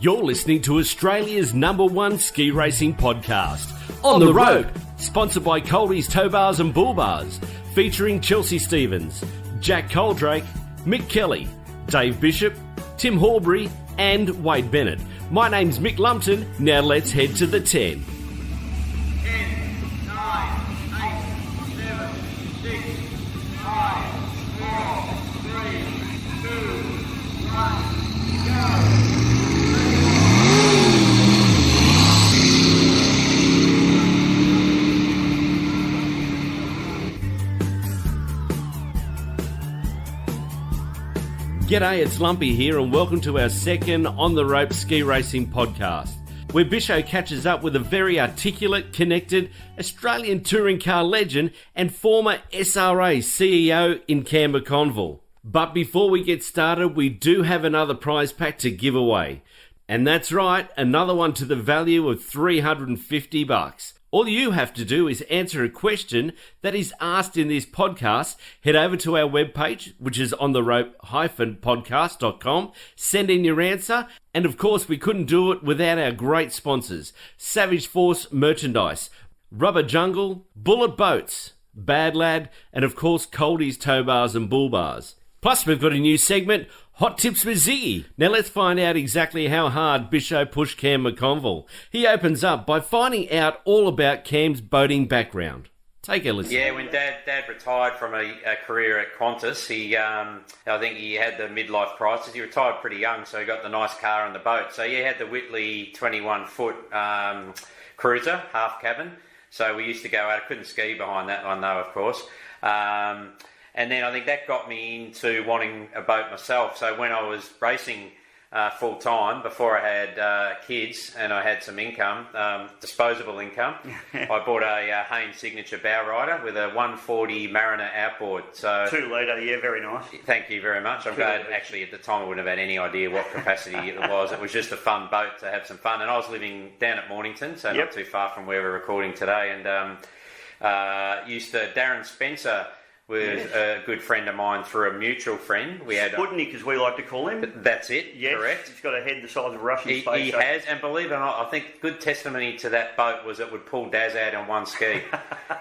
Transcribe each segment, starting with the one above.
You're listening to Australia's #1 ski racing podcast, On the Rope, sponsored by Coldy's Tow Bars and Bull Bars, featuring Chelsea Stevens, Jack Coldrake, Mick Kelly, Dave Bishop, Tim Horbury and Wade Bennett. My name's Mick Lumpton, now let's head to the 10. 10, 9, 8, 7, 6, 5, 4, 3, 2, 1, go! G'day, it's Lumpy here and welcome to our second On the Rope ski racing podcast, where Bisho catches up with a very articulate, connected Australian touring car legend and former SRA CEO in Cameron McConville. But before we get started, we do have another prize pack to give away. And that's right, another one to the value of $350. All you have to do is answer a question that is asked in this podcast. Head over to our webpage, which is ontherope-podcast.com. Send in your answer. And of course, we couldn't do it without our great sponsors. Savage Force Merchandise, Rubber Jungle, Bullet Boats, Bad Lad, and of course, Coldy's Tow Bars and Bull Bars. Plus, we've got a new segment, Hot Tips with Ziggy. Now let's find out exactly how hard Bisho pushed Cam McConville. He opens up by finding out all about Cam's boating background. Take a listen. Yeah, when Dad retired from a career at Qantas, I think he had the midlife crisis. He retired pretty young, so he got the nice car and the boat. So he had the Whitley 21-foot cruiser, half cabin. So we used to go out. I couldn't ski behind that one though, of course. And then I think that got me into wanting a boat myself. So when I was racing full time, before I had kids and I had some income, disposable income, I bought a Haynes Signature bow rider with a 140 Mariner outboard. So 2 litre, yeah, very nice. Thank you very much. I'm glad. Actually, at the time I wouldn't have had any idea what capacity it was. It was just a fun boat to have some fun. And I was living down at Mornington, so not too far from where we're recording today. And Darren Spencer was a good friend of mine through a mutual friend. We had Sputnik, as we like to call him. That's it, yes, correct. He's got a head the size of a Russian space He has, and believe it or not, I think good testimony to that boat was it would pull Daz out on one ski.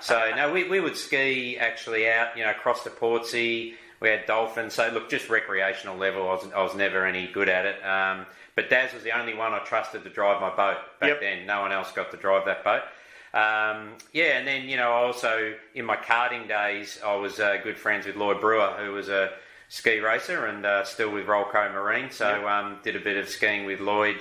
So, no, we would ski actually out, across to Portsea. We had dolphins. So, look, just recreational level. I was never any good at it. But Daz was the only one I trusted to drive my boat back then. No one else got to drive that boat. And then, I also, in my karting days, I was good friends with Lloyd Brewer, who was a ski racer and still with Rolco Marine. So did a bit of skiing with Lloyd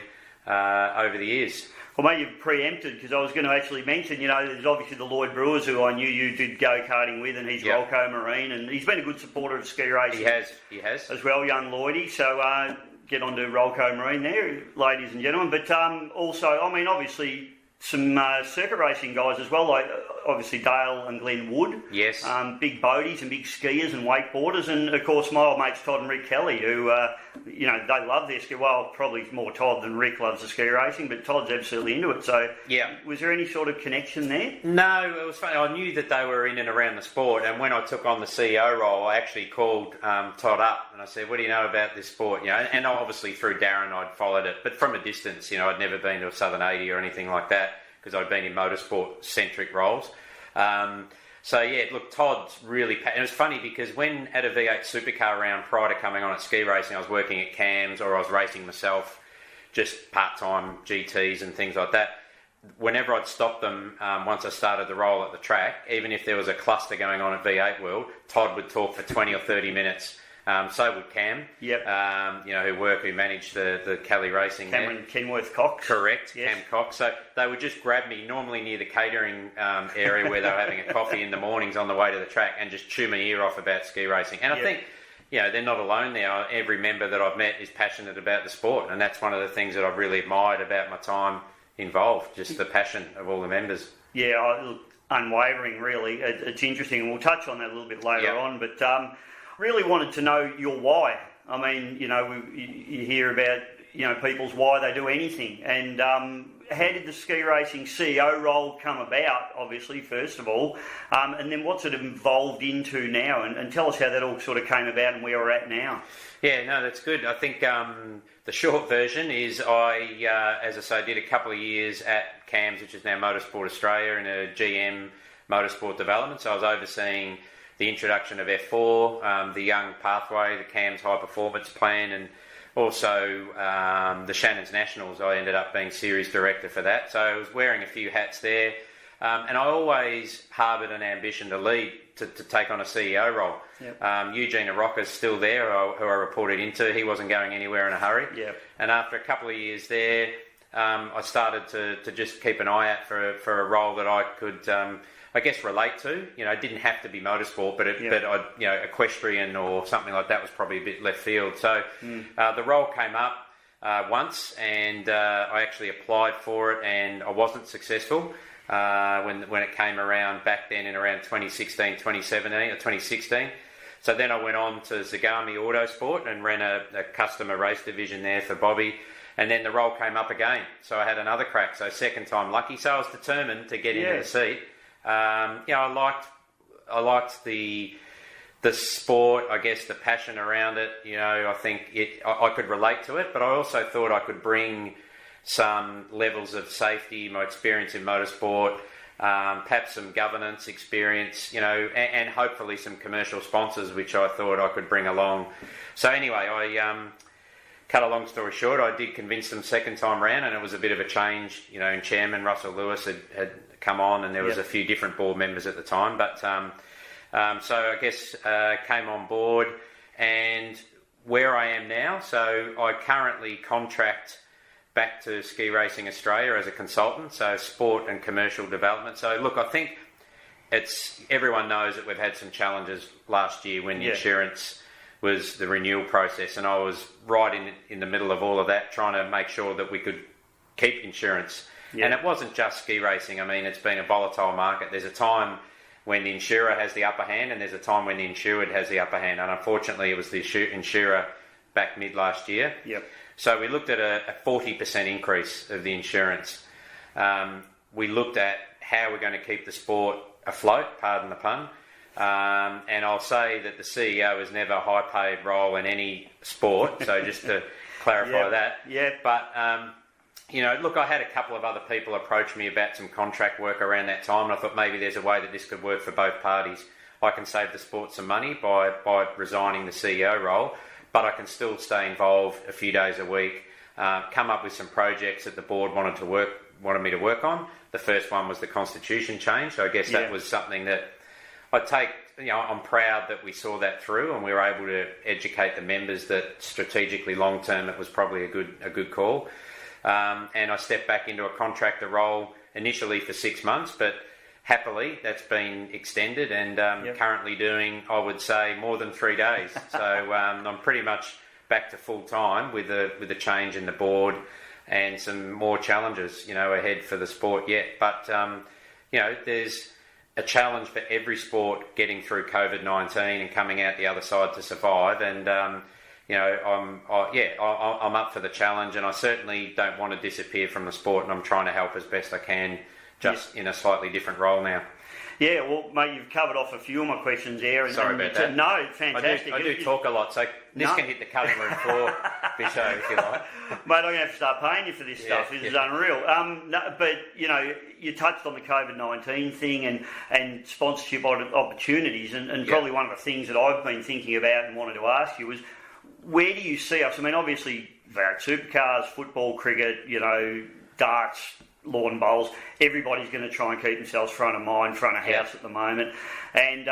over the years. Well, mate, you've preempted, because I was going to actually mention, there's obviously the Lloyd Brewers, who I knew you did go-karting with, and he's Rolco Marine, and he's been a good supporter of ski racing. He has. As well, young Lloydie. So get on to Rolco Marine there, ladies and gentlemen. But also, obviously, some circuit racing guys as well, like obviously Dale and Glenn Wood. Yes. Big boaties and big skiers and wakeboarders, and of course my old mates Todd and Rick Kelly, who they love their ski. Well, probably more Todd than Rick loves the ski racing, but Todd's absolutely into it. So was there any sort of connection there? No, it was funny. I knew that they were in and around the sport, and when I took on the CEO role, I actually called Todd up and I said, "What do you know about this sport?" And obviously through Darren I'd followed it, but from a distance. I'd never been to a Southern 80 or anything like that, because I'd been in motorsport-centric roles. Look, Todd's really... And it was funny because when at a V8 supercar round prior to coming on at ski racing, I was working at CAMS or I was racing myself, just part-time GTs and things like that. Whenever I'd stop them, once I started the role at the track, even if there was a cluster going on at V8 World, Todd would talk for 20 or 30 minutes. So would Cam, who managed the Cali racing. Cameron Kenworth Cox. Correct, yes. Cam Cox. So they would just grab me, normally near the catering area where they were having a coffee in the mornings on the way to the track, and just chew my ear off about ski racing. And I think, they're not alone there. Every member that I've met is passionate about the sport, and that's one of the things that I've really admired about my time involved, just the passion of all the members. Yeah, unwavering, really. It's interesting, and we'll touch on that a little bit later on, but... really wanted to know your why. I mean, you hear about, people's why they do anything. And how did the ski racing CEO role come about, obviously, first of all, and then what's it evolved into now? And tell us how that all sort of came about and where we're at now. Yeah, no, that's good. I think the short version is I, as I say, did a couple of years at CAMS, which is now Motorsport Australia, in a GM Motorsport Development. So I was overseeing the introduction of F4, the Young Pathway, the CAMS High Performance Plan, and also the Shannon's Nationals. I ended up being series director for that. So I was wearing a few hats there. And I always harboured an ambition to lead, to take on a CEO role. Yep. Eugene Arocca's still there, who I reported into. He wasn't going anywhere in a hurry. Yep. And after a couple of years there, I started to just keep an eye out for a role that I could, I guess, relate to. It didn't have to be motorsport, but equestrian or something like that was probably a bit left field. So the role came up once, and I actually applied for it, and I wasn't successful. When it came around back then in around 2016, 2017 or 2016. So then I went on to Zagami Autosport and ran a customer race division there for Bobby, and then the role came up again. So I had another crack, so second time lucky. So I was determined to get into the seat. I liked the sport, I guess, the passion around it. I think I could relate to it, but I also thought I could bring some levels of safety, my experience in motorsport, perhaps some governance experience, and hopefully some commercial sponsors, which I thought I could bring along. So anyway, I cut a long story short, I did convince them second time round, and it was a bit of a change. In chairman Russell Lewis had come on, and there was a few different board members at the time. But so I guess came on board, and where I am now, so I currently contract back to Ski Racing Australia as a consultant, so sport and commercial development. So look, I think everyone knows that we've had some challenges last year when the insurance was the renewal process, and I was right in the middle of all of that, trying to make sure that we could keep insurance. And it wasn't just ski racing. I mean, it's been a volatile market. There's a time when the insurer has the upper hand, and there's a time when the insured has the upper hand, and unfortunately it was the insurer back mid last year. So we looked at a 40% increase of the insurance. We looked at how we're going to keep the sport afloat, pardon the pun. And I'll say that the CEO is never a high-paid role in any sport, so just to clarify that. But, look, I had a couple of other people approach me about some contract work around that time, and I thought maybe there's a way that this could work for both parties. I can save the sport some money by resigning the CEO role, but I can still stay involved a few days a week, come up with some projects that the board wanted me to work on. The first one was the constitution change. So I guess that was something that I take, I'm proud that we saw that through, and we were able to educate the members that strategically long term it was probably a good call. And I stepped back into a contractor role initially for 6 months, but happily that's been extended, and currently doing, I would say, more than 3 days. So I'm pretty much back to full time with a change in the board and some more challenges, ahead for the sport yet. But there's a challenge for every sport getting through COVID-19 and coming out the other side to survive. And I'm up for the challenge, and I certainly don't want to disappear from the sport, and I'm trying to help as best I can, just in a slightly different role now. Yeah, well, mate, you've covered off a few of my questions there. Sorry about that. No, fantastic. I do talk a lot, so this can hit the cutting room floor, Bisho, if you like. Mate, I'm going to have to start paying you for this stuff. This is unreal. But, you touched on the COVID-19 thing and sponsorship opportunities, and probably one of the things that I've been thinking about and wanted to ask you was, where do you see us? I mean, obviously, supercars, football, cricket, darts, lawn bowls, everybody's going to try and keep themselves front of mind, front of house at the moment. And,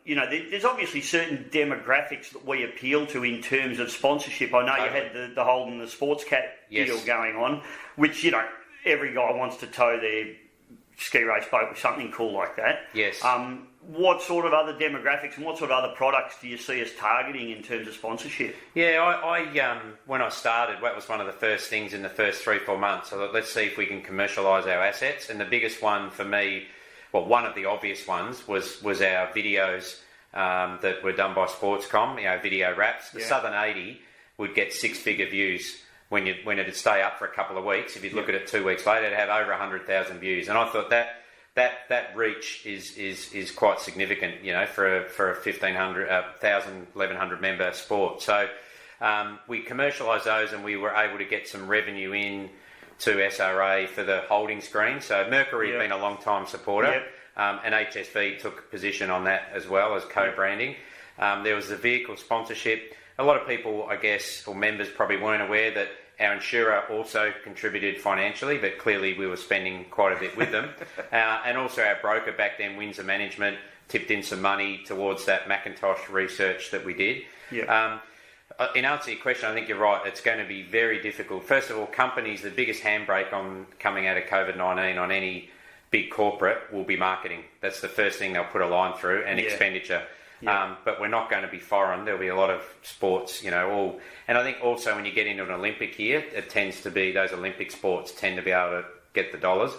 there's obviously certain demographics that we appeal to in terms of sponsorship. I know you had the Holden, the Sports Cat deal going on, which, every guy wants to tow their ski race boat with something cool like that. Yes. What sort of other demographics and what sort of other products do you see us targeting in terms of sponsorship? Yeah, I when I started, that was one of the first things in the first 3-4 months. So let's see if we can commercialise our assets. And the biggest one for me, well, one of the obvious ones was our videos that were done by Sportscom, video wraps. The Southern 80 would get 6-figure views when it'd stay up for a couple of weeks, if you'd look at it 2 weeks later, it'd have over 100,000 views. And I thought that reach is quite significant, for a 1,500, 1,000, 1,100 member sport. So we commercialised those, and we were able to get some revenue in to SRA for the holding screen. So Mercury had been a long time supporter, and HSV took position on that as well as co-branding. There was the vehicle sponsorship. A lot of people, I guess, or members probably weren't aware that our insurer also contributed financially, but clearly we were spending quite a bit with them. And also our broker back then, Windsor Management, tipped in some money towards that Macintosh research that we did. In answer to your question, I think you're right. It's going to be very difficult. First of all, companies, the biggest handbrake on coming out of COVID-19 on any big corporate will be marketing. That's the first thing they'll put a line through, and expenditure. But we're not going to be foreign. There'll be a lot of sports, and I think also when you get into an Olympic year, it tends to be those Olympic sports tend to be able to get the dollars.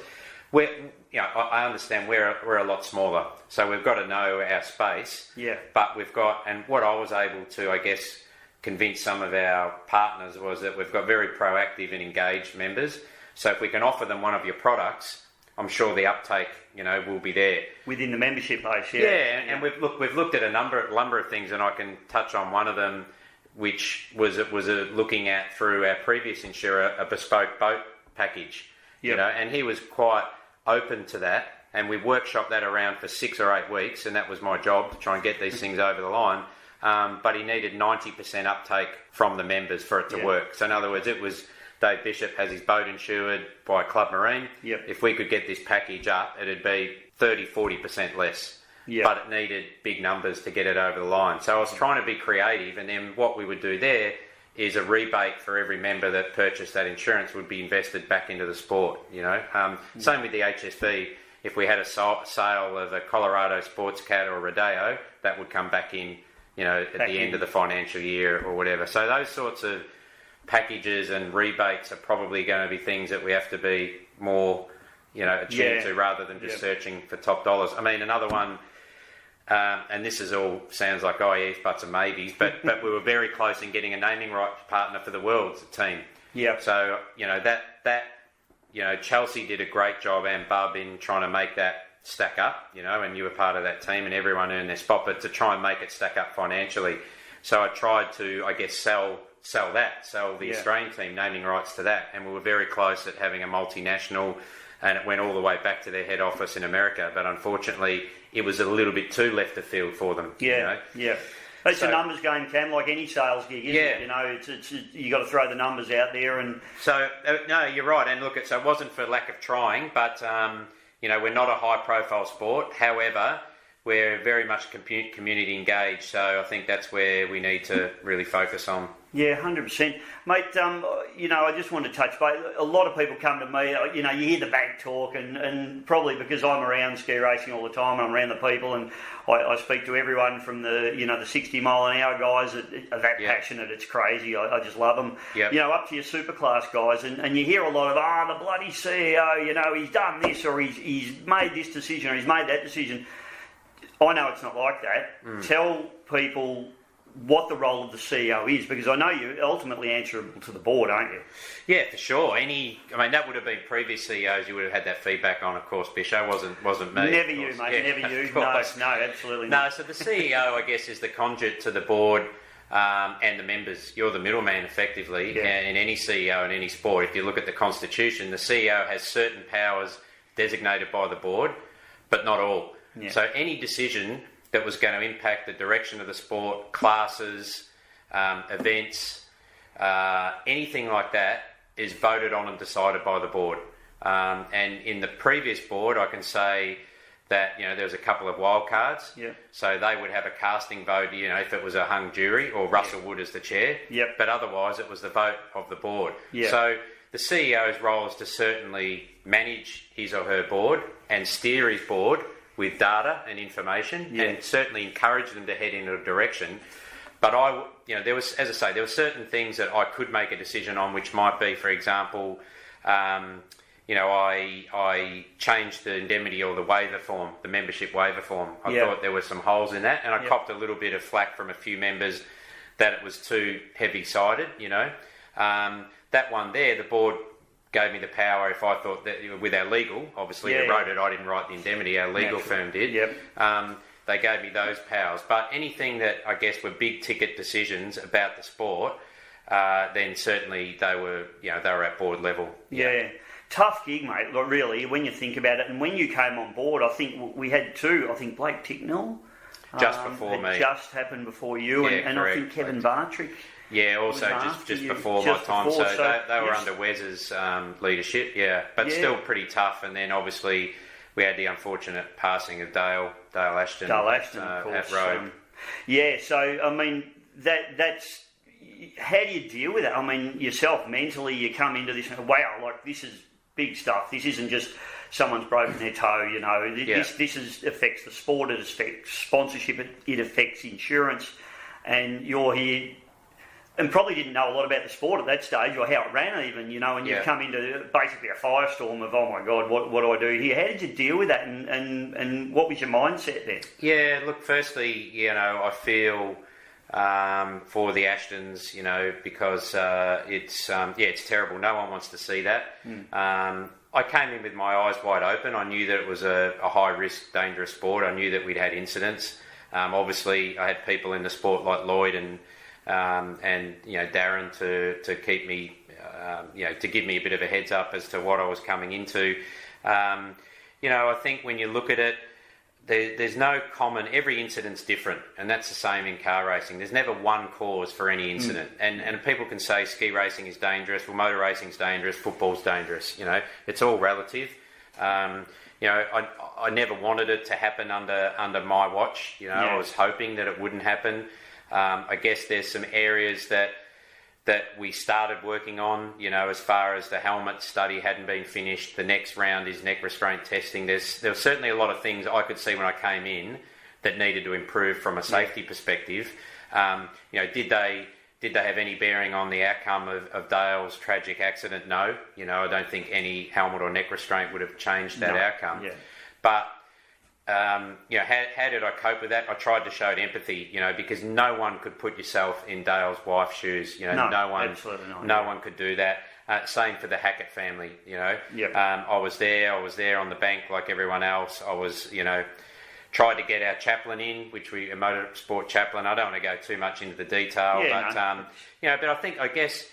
I understand we're a lot smaller, so we've got to know our space. But we've got, and what I was able to, I guess, convince some of our partners was that we've got very proactive and engaged members. So if we can offer them one of your products, I'm sure the uptake, will be there within the membership base. And we've looked at a number of things, and I can touch on one of them, which was looking at through our previous insurer a bespoke boat package. And he was quite open to that, and we workshopped that around for 6 or 8 weeks, and that was my job to try and get these things over the line. But he needed 90% uptake from the members for it to work. So in other words, it was Dave Bishop has his boat insured by Club Marine. If we could get this package up, it'd be 30-40% less. But it needed big numbers to get it over the line. So I was trying to be creative, and then what we would do there is a rebate for every member that purchased that insurance would be invested back into the sport. Same with the HSV. If we had a sale of a Colorado Sports Cat or Rodeo, that would come back in, at the end of the financial year or whatever. So those sorts of packages and rebates are probably going to be things that we have to be more, attuned to, rather than just searching for top dollars. I mean, another one, and this is all sounds like ifs, buts and maybes, but we were very close in getting a naming rights partner for the Worlds team. So, Chelsea did a great job, and Bub, in trying to make that stack up, and you were part of that team, and everyone earned their spot, but to try and make it stack up financially. So I tried to, I guess, sell the Australian team naming rights to that, and we were very close at having a multinational, and it went all the way back to their head office in America, but unfortunately it was a little bit too left of field for them. It's a numbers game, Cam, like any sales gig, isn't it? It's you got to throw the numbers out there. And so no, you're right, and look, so it wasn't for lack of trying, but we're not a high profile sport. However, we're very much community engaged, so I think that's where we need to really focus on. 100%. Mate, I just want to touch base. A lot of people come to me, you hear the bank talk, and probably because I'm around ski racing all the time, I'm around the people, and I speak to everyone from the 60 mile an hour guys that are that passionate, it's crazy. I just love them. Up to your superclass guys, and you hear a lot of, the bloody CEO, he's done this, or he's made this decision, or he's made that decision. I know it's not like that. Tell people what the role of the CEO is, because I know you're ultimately answerable to the board, aren't you? Yeah, for sure. That would have been previous CEOs you would have had that feedback on, of course. Bisho wasn't me. Never you, mate. Never you. No, absolutely not. No, so the CEO, I guess, is the conduit to the board and the members. You're the middleman, effectively, in any CEO in any sport. If you look at the Constitution, the CEO has certain powers designated by the board, but not all. So any decision that was going to impact the direction of the sport, classes, events, anything like that is voted on and decided by the board. And in the previous board, I can say that, there was a couple of wild cards. So they would have a casting vote, if it was a hung jury, or Russell Wood as the chair. But otherwise, it was the vote of the board. So the CEO's role is to certainly manage his or her board and steer his board with data and information, and certainly encourage them to head in a direction. But there was, as I say, there were certain things that I could make a decision on, which might be, for example, I changed the indemnity or the waiver form, the membership waiver form. I thought there were some holes in that, and I copped a little bit of flack from a few members that it was too heavy-sided, that one there, the board gave me the power if I thought that, with our legal, obviously who wrote it, I didn't write the indemnity, our legal firm did. They gave me those powers. But anything that I guess were big ticket decisions about the sport, then certainly they were at board level. Yeah. Tough gig, mate, like, really, when you think about it. And when you came on board, I think we had two. I think Blake Ticknell. Just before me. Just happened before you. And I think Kevin Bartrick. Yeah, also just before my time. So they were under Wes's leadership, But still pretty tough. And then obviously we had the unfortunate passing of Dale Ashton. Of course. At Road. So, I mean, that's... How do you deal with it? I mean, yourself, mentally, you come into this, wow, like, this is big stuff. This isn't just someone's broken their toe, you know. This affects the sport, it affects sponsorship, it affects insurance. And you're here... And probably didn't know a lot about the sport at that stage, or how it ran even, you know, and you come into basically a firestorm of, oh my God, what do I do here? How did you deal with that, and what was your mindset there? Yeah, look, firstly, you know, I feel for the Ashtons, you know, because it's terrible. No one wants to see that. I came in with my eyes wide open. I knew that it was a high-risk, dangerous sport. I knew that we'd had incidents. Obviously, I had people in the sport like Lloyd and you know, Darren to keep me, to give me a bit of a heads up as to what I was coming into. You know, I think when you look at it, there's no common. Every incident's different, and that's the same in car racing. There's never one cause for any incident, and people can say ski racing is dangerous, well, motor racing's dangerous, football's dangerous. You know, it's all relative. You know, I never wanted it to happen under my watch. You know, I was hoping that it wouldn't happen. I guess there's some areas that we started working on, you know, as far as the helmet study hadn't been finished. The next round is neck restraint testing. There was certainly a lot of things I could see when I came in that needed to improve from a safety perspective. You know, did they have any bearing on the outcome of Dale's tragic accident? No. You know, I don't think any helmet or neck restraint would have changed that outcome. Yeah. But you know, how did I cope with that? I tried to show empathy, you know, because no one could put yourself in Dale's wife's shoes. You know, no one could do that. Same for the Hackett family, you know. I was there on the bank like everyone else. I was, you know, tried to get our chaplain in, a motorsport chaplain. I don't want to go too much into the detail, you know, but I guess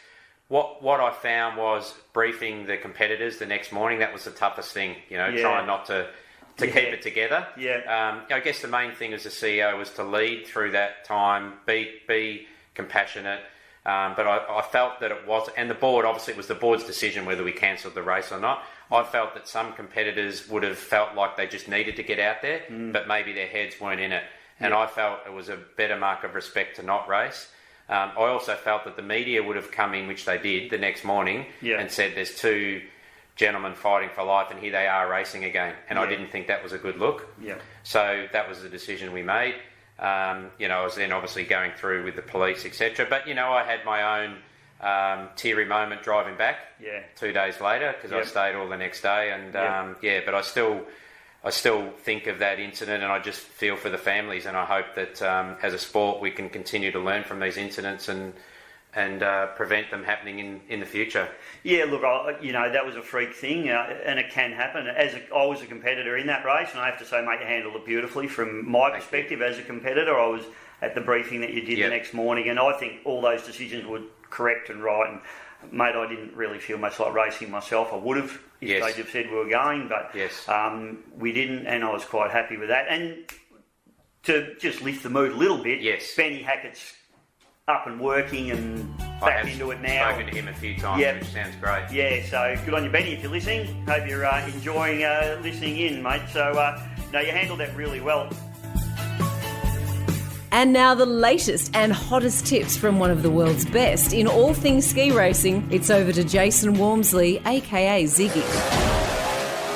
what I found was briefing the competitors the next morning. That was the toughest thing, you know, trying not to keep it together. I guess the main thing as a CEO was to lead through that time, be compassionate. But I felt that it was, and the board, obviously it was the board's decision whether we cancelled the race or not. I felt that some competitors would have felt like they just needed to get out there, but maybe their heads weren't in it. And I felt it was a better mark of respect to not race. I also felt that the media would have come in, which they did, the next morning, and said there's two gentlemen fighting for life and here they are racing again. And I didn't think that was a good look. So that was the decision we made. You know, I was then obviously going through with the police, etc. But, you know, I had my own teary moment driving back 2 days later because I stayed all the next day. And, but I still think of that incident and I just feel for the families, and I hope that as a sport we can continue to learn from these incidents and prevent them happening in the future. Yeah, look, you know, that was a freak thing, and it can happen. I was a competitor in that race, and I have to say, mate, you handled it beautifully. From my perspective as a competitor, I was at the briefing that you did the next morning, and I think all those decisions were correct and right. And, mate, I didn't really feel much like racing myself. I would have if they'd have said we were going, but we didn't, and I was quite happy with that. And to just lift the mood a little bit, Benny Hackett's up and working and back into it now. I've spoken to him a few times, which sounds great. Yeah, so good on you, Benny, if you're listening. Hope you're enjoying listening in, mate. So, no, you handled that really well. And now the latest and hottest tips from one of the world's best in all things ski racing. It's over to Jason Wormsley, aka Ziggy.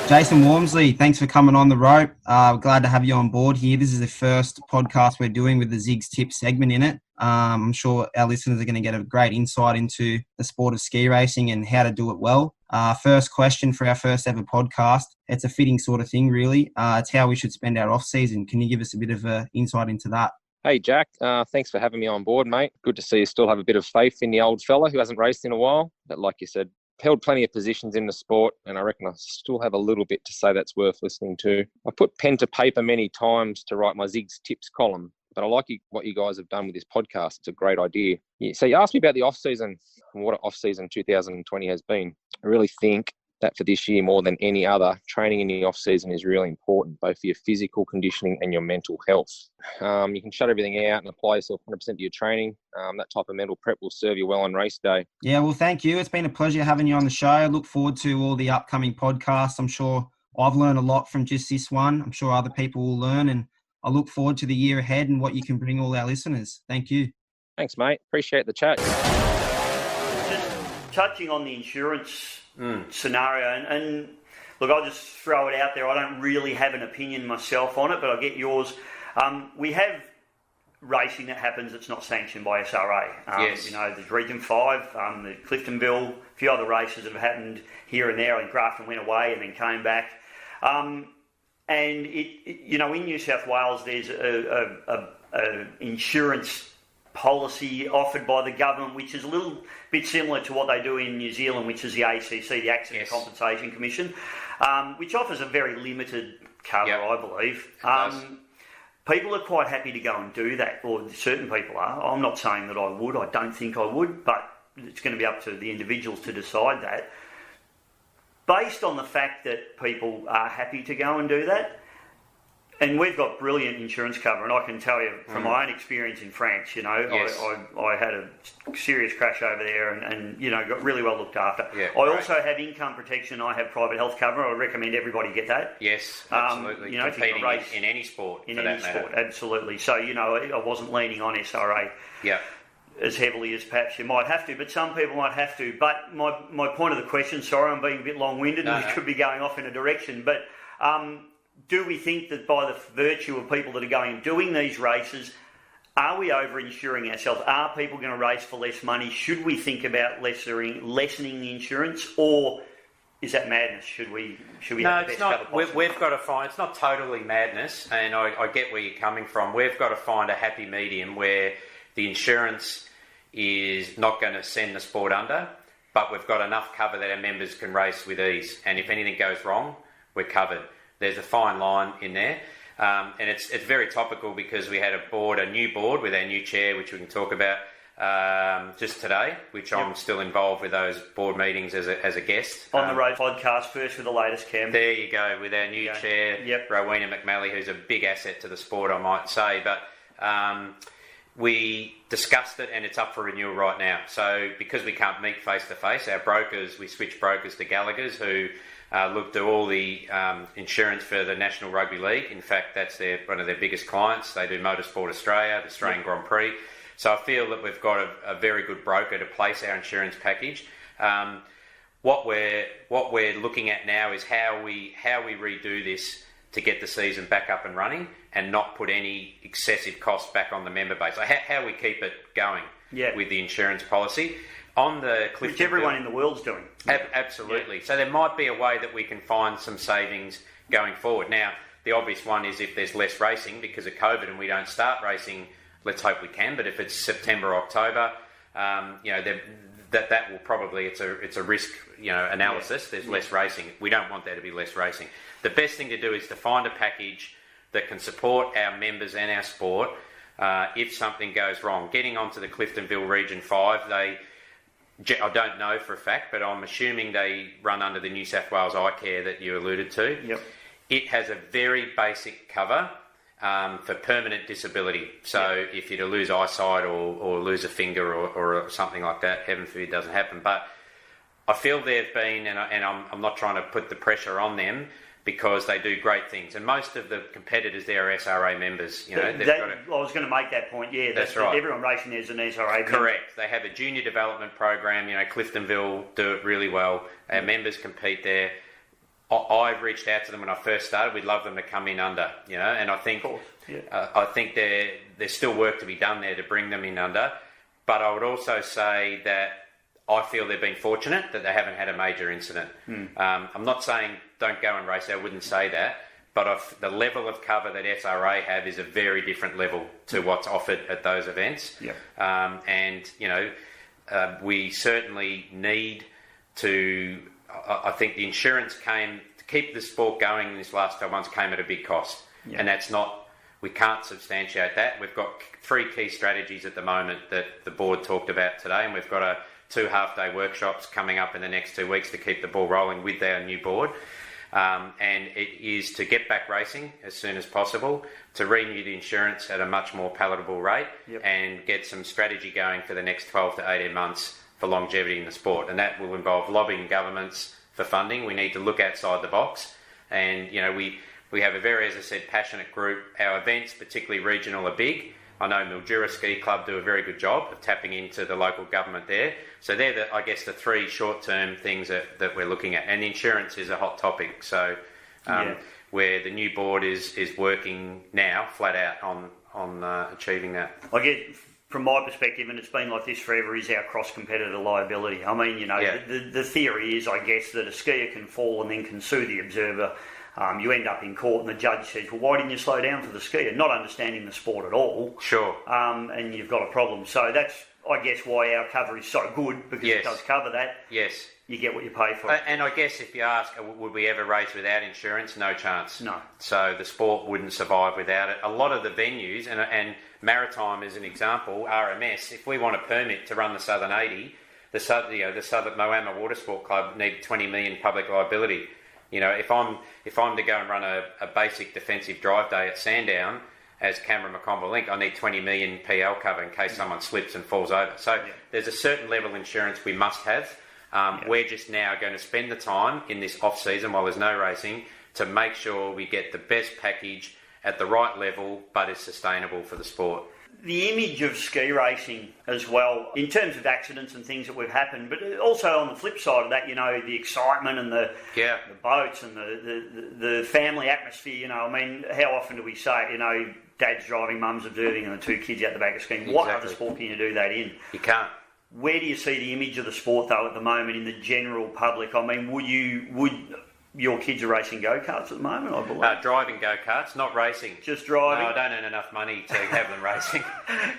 Jason Wormsley, thanks for coming on the rope. Glad to have you on board here. This is the first podcast we're doing with the Zig's Tips segment in it. I'm sure our listeners are going to get a great insight into the sport of ski racing and how to do it well. First question for our first ever podcast. It's a fitting sort of thing, really. It's how we should spend our off-season. Can you give us a bit of insight into that? Hey, Jack. Thanks for having me on board, mate. Good to see you still have a bit of faith in the old fella who hasn't raced in a while. But like you said, held plenty of positions in the sport, and I reckon I still have a little bit to say that's worth listening to. I put pen to paper many times to write my Zig's Tips column, but I like what you guys have done with this podcast. It's a great idea. So you asked me about the off-season and what off-season 2020 has been. I really think that for this year, more than any other, training in the off-season is really important, both for your physical conditioning and your mental health. You can shut everything out and apply yourself 100% to your training. That type of mental prep will serve you well on race day. Yeah, well, thank you. It's been a pleasure having you on the show. I look forward to all the upcoming podcasts. I'm sure I've learned a lot from just this one. I'm sure other people will learn, and I look forward to the year ahead and what you can bring all our listeners. Thank you. Thanks, mate. Appreciate the chat. Just touching on the insurance scenario, and look, I'll just throw it out there. I don't really have an opinion myself on it, but I'll get yours. We have racing that happens that's not sanctioned by SRA. Yes. You know, there's Region 5, the Cliftonville, a few other races that have happened here and there. I think Grafton went away and then came back. And you know, in New South Wales, there's a insurance policy offered by the government, which is a little bit similar to what they do in New Zealand, which is the ACC, the Accident Compensation Commission, which offers a very limited cover, I believe. People are quite happy to go and do that, or certain people are. I'm not saying that I would. I don't think I would, but it's going to be up to the individuals to decide that. Based on the fact that people are happy to go and do that, and we've got brilliant insurance cover, and I can tell you from my own experience in France, you know, I had a serious crash over there and you know, got really well looked after. I also have income protection. I have private health cover. I would recommend everybody get that. Yes, absolutely. You know, competing race in any sport, in for any that sport, matter. absolutely. So, you know, I wasn't leaning on SRA as heavily as perhaps you might have to, but some people might have to. But my point of the question, sorry, I'm being a bit long-winded and we could be going off in a direction, but do we think that by the virtue of people that are going and doing these races, are we over-insuring ourselves? Are people going to race for less money? Should we think about lessening the insurance, or is that madness? Should we have the best cover possible? We've got to find, it's not totally madness, and I get where you're coming from. We've got to find a happy medium where the insurance is not going to send the sport under, but we've got enough cover that our members can race with ease. And if anything goes wrong, we're covered. There's a fine line in there. And it's very topical because we had a new board with our new chair, which we can talk about just today, which I'm still involved with those board meetings as a guest. On the Road podcast, first with the latest, Cam. There you go, with our new chair, Rowena McMalley, who's a big asset to the sport, I might say. But we discussed it and it's up for renewal right now. So because we can't meet face-to-face, our brokers, we switched brokers to Gallagher's, who look to all the insurance for the National Rugby League. In fact, that's one of their biggest clients. They do Motorsport Australia, the Australian Grand Prix. So I feel that we've got a very good broker to place our insurance package. What we're looking at now is how we redo this to get the season back up and running and not put any excessive costs back on the member base. So how we keep it going with the insurance policy. On the which everyone in the world's doing. Absolutely. So there might be a way that we can find some savings going forward. Now, the obvious one is if there's less racing because of COVID and we don't start racing, let's hope we can. But if it's September, October, you know, that will probably, it's a risk, you know, analysis. There's less racing. We don't want there to be less racing. The best thing to do is to find a package that can support our members and our sport if something goes wrong. Getting onto the Cliftonville Region 5, I don't know for a fact, but I'm assuming they run under the New South Wales eye care that you alluded to. Yep. It has a very basic cover for permanent disability. So if you're to lose eyesight or lose a finger or something like that, heaven forbid doesn't happen. But I feel they've been, and I'm not trying to put the pressure on them, because they do great things, and most of the competitors there are SRA members. You know, I was going to make that point. Yeah, that's right. Everyone racing there is an SRA member. Correct. They have a junior development program. You know, Cliftonville do it really well. Our members compete there. I've reached out to them when I first started. We'd love them to come in under. You know, and I think I think there's still work to be done there to bring them in under. But I would also say that I feel they've been fortunate that they haven't had a major incident. I'm not saying don't go and race. I wouldn't say that. but the level of cover that SRA have is a very different level to what's offered at those events. Yep. And, we certainly need to... I think the insurance to keep the sport going in this last 12 months came at a big cost. Yep. And that's not... We can't substantiate that. We've got 3 key strategies at the moment that the board talked about today, and we've got 2 half-day workshops coming up in the next 2 weeks to keep the ball rolling with our new board. And it is to get back racing as soon as possible, to renew the insurance at a much more palatable rate, yep. and get some strategy going for the next 12 to 18 months for longevity in the sport. And that will involve lobbying governments for funding. We need to look outside the box. And, we have a very, as I said, passionate group. Our events, particularly regional, are big. I know Mildura Ski Club do a very good job of tapping into the local government there. So they're, the 3 short-term things that we're looking at. And insurance is a hot topic. So where the new board is working now, flat out, on achieving that. I get, from my perspective, and it's been like this forever, is our cross-competitor liability. I mean, the theory is, I guess, that a skier can fall and then can sue the observer. You end up in court and the judge says, well, why didn't you slow down for the skier? Not understanding the sport at all. Sure. And you've got a problem. So that's, I guess, why our cover is so good, because it does cover that. Yes. You get what you pay for. And I guess if you ask, would we ever race without insurance? No chance. No. So the sport wouldn't survive without it. A lot of the venues, and Maritime is an example, RMS, if we want a permit to run the Southern 80, the Southern Moama Water Sport Club need 20 million public liability. If I'm to go and run a basic defensive drive day at Sandown as Cameron McConville Inc., I need 20 million PL cover in case someone slips and falls over. So there's a certain level of insurance we must have. We're just now going to spend the time in this off-season while there's no racing to make sure we get the best package at the right level, but is sustainable for the sport. The image of ski racing as well, in terms of accidents and things that have happened, but also on the flip side of that, the excitement and the boats and the family atmosphere, I mean, how often do we say, dad's driving, mum's observing, and the 2 kids out the back of skiing? Exactly. What other sport can you do that in? You can't. Where do you see the image of the sport, though, at the moment in the general public? I mean, would your kids are racing go-karts at the moment, I believe? Driving go-karts, not racing. Just driving? No, I don't earn enough money to have them racing.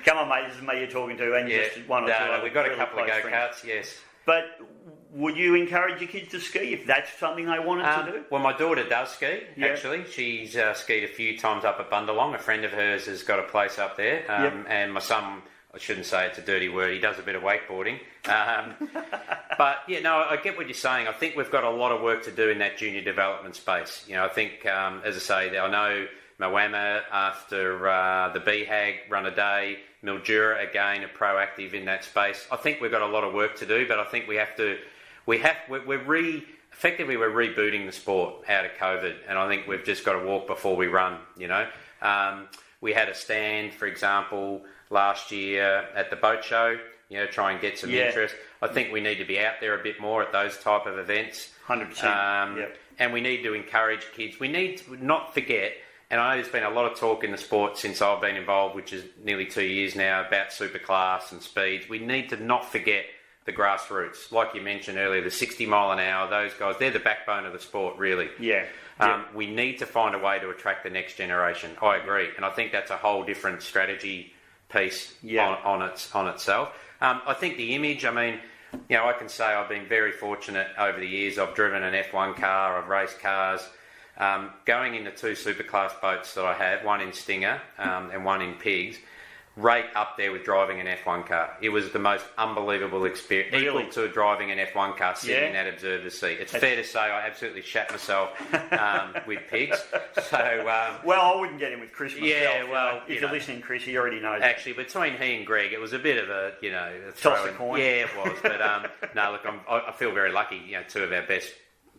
Come on, mate, this is me you're talking to, and just one or two other we've got a really couple of go-karts, friends. Yes. But would you encourage your kids to ski if that's something they wanted to do? Well, my daughter does ski, actually. She's skied a few times up at Bundalong. A friend of hers has got a place up there. And my son... I shouldn't say it's a dirty word. He does a bit of wakeboarding. But, I get what you're saying. I think we've got a lot of work to do in that junior development space. I think, as I say, I know Moama, after the BHAG, run a day. Mildura, again, are proactive in that space. I think we've got a lot of work to do, but I think we're rebooting the sport out of COVID, and I think we've just got to walk before we run, We had a stand, for example, last year at the boat show, try and get some interest. I think we need to be out there a bit more at those type of events. 100%. And we need to encourage kids. We need to not forget, and I know there's been a lot of talk in the sport since I've been involved, which is nearly 2 years now, about superclass and speeds. We need to not forget the grassroots. Like you mentioned earlier, the 60 mile an hour, those guys, they're the backbone of the sport, really. We need to find a way to attract the next generation. I agree. And I think that's a whole different strategy piece on itself. I think the image, I mean, I can say I've been very fortunate over the years. I've driven an F1 car, I've raced cars. Going in the 2 superclass boats that I have, one in Stinger and one in Pigs, right up there with driving an F1 car. It was the most unbelievable experience, equal to driving an F1 car sitting in that observer's seat. It's fair to say I absolutely shat myself with Pigs. So, well, I wouldn't get in with Chris myself. Yeah, well, if you're listening, Chris, he already knows. Actually, between he and Greg, it was a bit of a, a toss a coin. Yeah, it was. But no, look, I feel very lucky. 2 of our best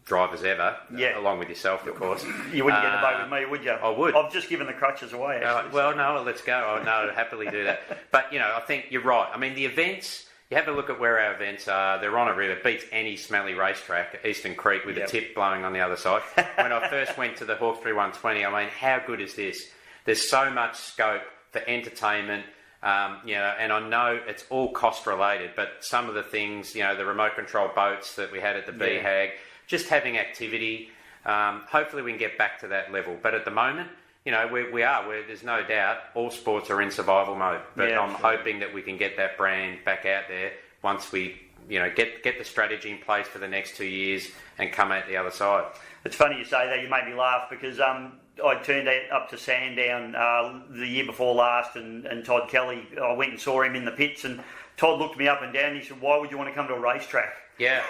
drivers ever, along with yourself, of course. You wouldn't get in the boat with me, would you? I would. I've just given the crutches away, actually. Well, no, let's go. I'd happily do that. But, I think you're right. I mean, the events, you have a look at where our events are. They're on a river. It beats any smelly racetrack at Eastern Creek with a tip blowing on the other side. When I first went to the Hawkesbury 120, I mean, how good is this? There's so much scope for entertainment. And I know it's all cost related, but some of the things, the remote control boats that we had at the BHAG, just having activity. Hopefully we can get back to that level. But at the moment, there's no doubt all sports are in survival mode. But I'm hoping that we can get that brand back out there once we, get the strategy in place for the next 2 years and come out the other side. It's funny you say that. You made me laugh because I turned up to Sandown the year before last, and Todd Kelly, I went and saw him in the pits, and Todd looked me up and down and he said, "Why would you want to come to a racetrack?" Yeah.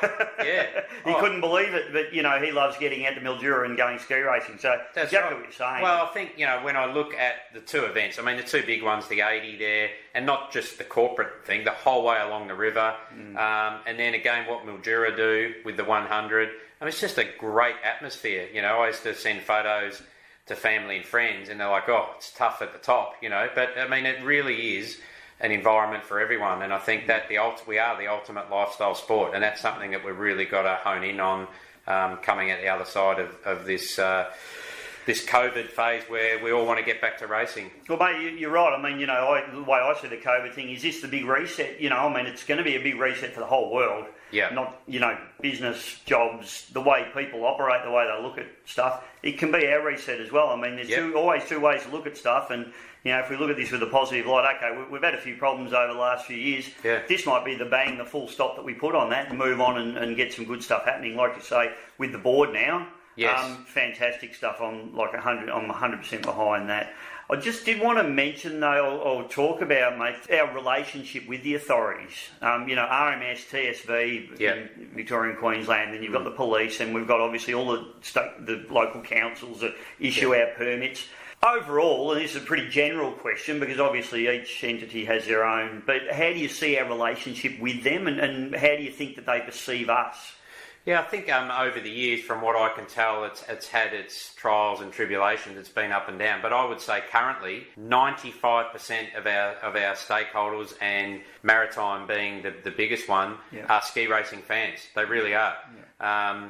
He couldn't believe it, but he loves getting out to Mildura and going ski racing. So that's exactly what you're saying. Well, I think when I look at the two events, I mean the two big ones, the 80 there, and not just the corporate thing, the whole way along the river, and then again what Mildura do with the 100. I mean, it's just a great atmosphere. I used to send photos to family and friends, and they're like, "Oh, it's tough at the top," But I mean, it really is an environment for everyone, and I think that we are the ultimate lifestyle sport, and that's something that we've really got to hone in on coming at the other side of this this COVID phase where we all want to get back to racing. Well, mate, you're right. I mean, the way I see the COVID thing is this the big reset. I mean, it's going to be a big reset for the whole world. Yeah. Not, business, jobs, the way people operate, the way they look at stuff. It can be our reset as well. I mean, there's always two ways to look at stuff, and if we look at this with a positive light, okay, we've had a few problems over the last few years. Yeah. This might be the full stop that we put on that and move on and get some good stuff happening, like you say, with the board now. Yes. Fantastic stuff. I'm 100% behind that. I just did want to mention, though, or talk about, mate, our relationship with the authorities. RMS, TSV, in Victoria and Queensland, and you've got the police, and we've got obviously all the local councils that issue our permits. Overall, and this is a pretty general question because obviously each entity has their own, but how do you see our relationship with them, and how do you think that they perceive us? Yeah, I think over the years, from what I can tell, it's had its trials and tribulations. It's been up and down. But I would say currently, 95% of our stakeholders, and Maritime being the biggest one, are ski racing fans. They really are. Yeah.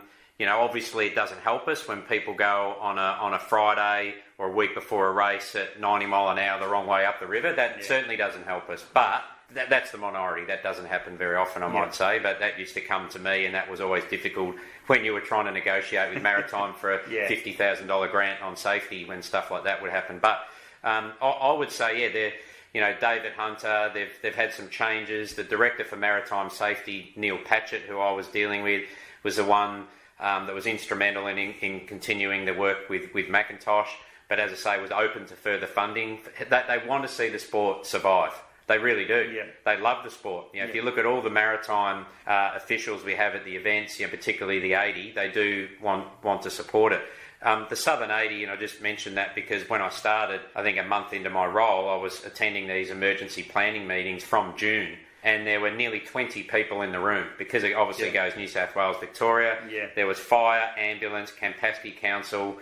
Obviously it doesn't help us when people go on a Friday or a week before a race at 90 mile an hour the wrong way up the river. That certainly doesn't help us. But that's the minority. That doesn't happen very often, I might say, but that used to come to me, and that was always difficult when you were trying to negotiate with Maritime for a $50,000 grant on safety when stuff like that would happen. But I would say, they're, David Hunter, they've had some changes. The director for Maritime Safety, Neil Patchett, who I was dealing with, was the one that was instrumental in continuing the work with McIntosh, but as I say, was open to further funding. They want to see the sport survive. They really do. Yeah. They love the sport. If you look at all the maritime officials we have at the events, particularly the 80, they do want to support it. The Southern 80, and I just mentioned that because when I started, I think a month into my role, I was attending these emergency planning meetings from June, and there were nearly 20 people in the room because it obviously goes New South Wales, Victoria. Yeah. There was fire, ambulance, Campaspe Council,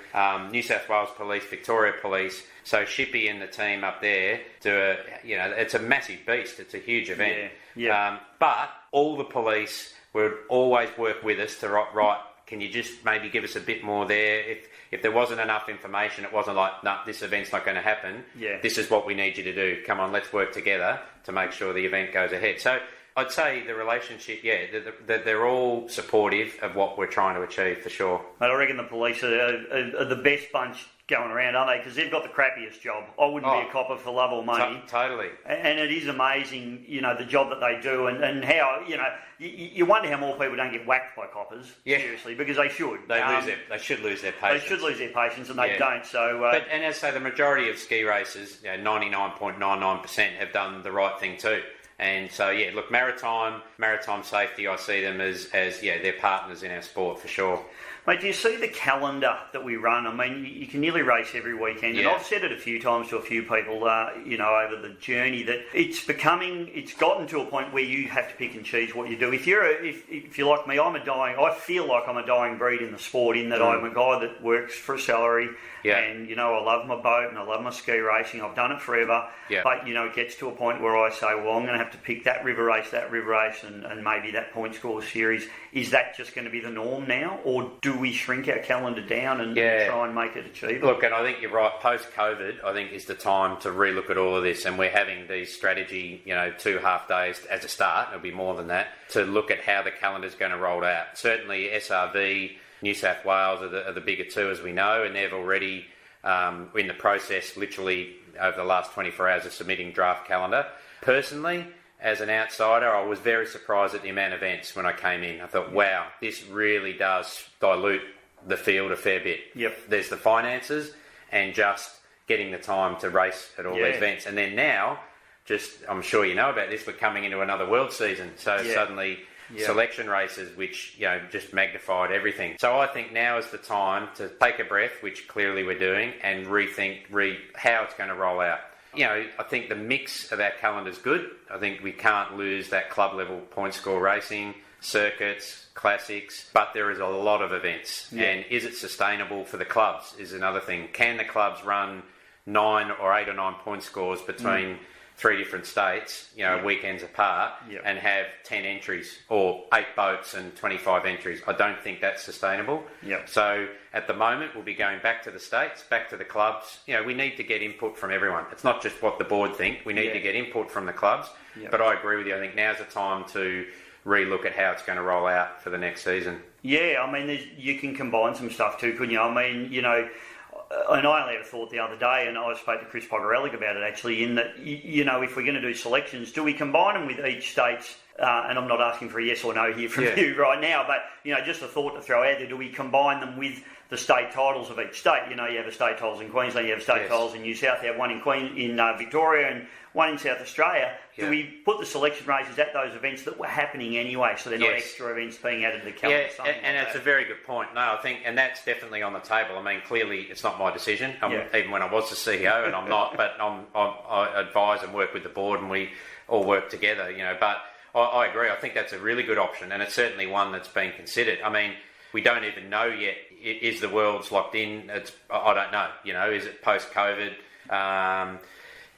New South Wales Police, Victoria Police. So Shippy and the team up there it's a massive beast. It's a huge event. But all the police would always work with us to right. Can you just maybe give us a bit more there? If there wasn't enough information, it wasn't like, no, this event's not going to happen. Yeah. This is what we need you to do. Come on, let's work together to make sure the event goes ahead. So I'd say the relationship, they're all supportive of what we're trying to achieve for sure. I reckon the police are the best bunch going around, aren't they? Because they've got the crappiest job. I wouldn't be a copper for love or money. Totally. And it is amazing, the job that they do, and how, you wonder how more people don't get whacked by coppers. Yeah. Seriously, because they should. They should lose their patience. They should lose their patience, and they don't. So, and as I say, the majority of ski races, 99.99% have done the right thing too. And so, look, Maritime Safety, I see them as they're partners in our sport for sure. Mate, do you see the calendar that we run? I mean, you can nearly race every weekend. And I've said it a few times to a few people, over the journey, that it's gotten to a point where you have to pick and choose what you do. If you're like me, I feel like I'm a dying breed in the sport, in that I'm a guy that works for a salary. Yeah. And, I love my boat and I love my ski racing. I've done it forever. Yeah. But, it gets to a point where I say, well, I'm going to have to pick that river race, and maybe that point score series. Is that just going to be the norm now? Or do we shrink our calendar down and try and make it achievable? Look, and I think you're right. Post-COVID, I think is the time to relook at all of this. And we're having these strategy, 2 half days as a start. It'll be more than that, to look at how the calendar's going to roll out. Certainly SRV New South Wales are the bigger two, as we know, and they've already in the process, literally over the last 24 hours, of submitting draft calendar. Personally, as an outsider, I was very surprised at the amount of events when I came in. I thought, wow, this really does dilute the field a fair bit. Yep. There's the finances and just getting the time to race at all these events. And then now, I'm sure you know about this, we're coming into another world season. So suddenly selection races, which, just magnified everything. So I think now is the time to take a breath, which clearly we're doing, and rethink how it's going to roll out. I think the mix of our calendar is good. I think we can't lose that club level point score racing, circuits, classics, but there is a lot of events. Yeah. And is it sustainable for the clubs is another thing. Can the clubs run 9 or 8 or 9 point scores between 3 different states, weekends apart, and have 10 entries or 8 boats and 25 entries? I don't think that's sustainable. Yep. So at the moment, we'll be going back to the states, back to the clubs. We need to get input from everyone. It's not just what the board think. We need to get input from the clubs. Yep. But I agree with you. I think now's the time to re-look at how it's going to roll out for the next season. Yeah, I mean, you can combine some stuff too, couldn't you? I mean, and I only had a thought the other day, and I spoke to Chris Pogorelic about it actually, in that, if we're going to do selections, do we combine them with each state's, and I'm not asking for a yes or no here from you right now, but, just a thought to throw out there, do we combine them with the state titles of each state? You have a state titles in Queensland, you have state titles in New South, you have one in Victoria and one in South Australia. Do we put the selection races at those events that were happening anyway, so they're not extra events being added to the calendar? Yeah, and it's a very good point. No, I think, and that's definitely on the table. I mean, clearly it's not my decision, even when I was the CEO, and I'm not, but I advise and work with the board, and we all work together, but I agree. I think that's a really good option, and it's certainly one that's being considered. I mean, we don't even know yet, is the world's locked in? I don't know, is it post-COVID?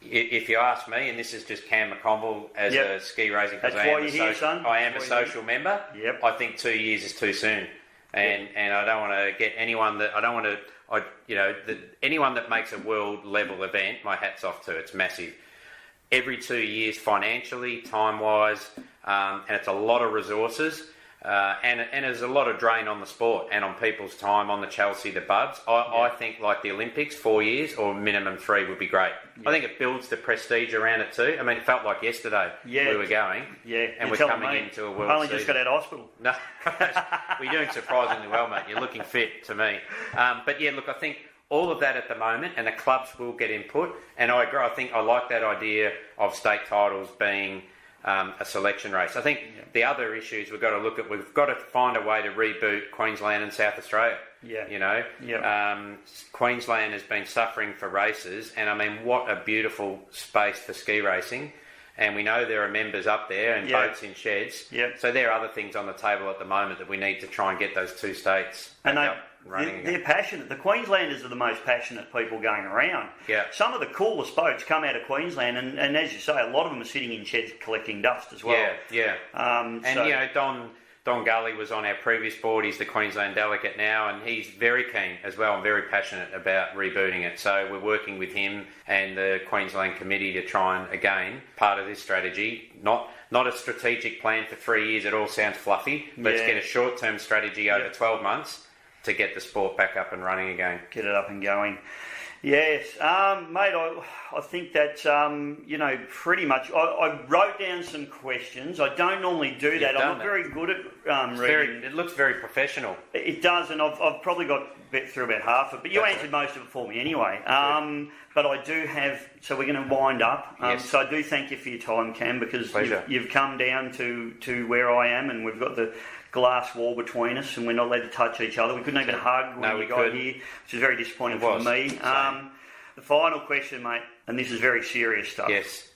If you ask me, and this is just Cam McConville as a ski racing, because I am a social member. Yep. I think 2 years is too soon, and I don't want to get anyone that anyone that makes a world level event. My hat's off to. It's massive. Every 2 years, financially, time wise, and it's a lot of resources. And there's a lot of drain on the sport and on people's time, on the Chelsea, the Buds. I think, like the Olympics, 4 years or minimum 3 would be great. Yeah. I think it builds the prestige around it too. I mean, it felt like yesterday we were going. Yeah, and we're coming into a world season. I only just got out of hospital. No, we're doing surprisingly well, mate. You're looking fit to me. But yeah, look, I think all of that at the moment, and the clubs will get input. And I agree. I think I like that idea of state titles being a selection race. I think the other issues we've got to look at, we've got to find a way to reboot Queensland and South Australia. Queensland has been suffering for races, and I mean, what a beautiful space for ski racing. And we know there are members up there and boats in sheds. So there are other things on the table at the moment that we need to try and get those two states running. They're passionate. The Queenslanders are the most passionate people going around. Yeah. Some of the coolest boats come out of Queensland, and as you say, a lot of them are sitting in sheds collecting dust as well. Don Gully was on our previous board. He's the Queensland delegate now, and he's very keen as well and very passionate about rebooting it. So we're working with him and the Queensland committee to try and, again, part of this strategy, not a strategic plan for 3 years. It all sounds fluffy. Let's get a short-term strategy over 12 months to get the sport back up and running again. Get it up and going. Yes, mate, I think that's, pretty much, I wrote down some questions. I don't normally do that. I'm not very good at reading. It looks very professional. It does, and I've probably got through about half of it, but you answered most of it for me anyway. But I do have, so we're going to wind up. So I do thank you for your time, Cam, because you've come down to where I am, and we've got the glass wall between us, and we're not allowed to touch each other. We couldn't even hug when we got here, which is very disappointing for me. The final question, mate, and this is very serious stuff. Yes.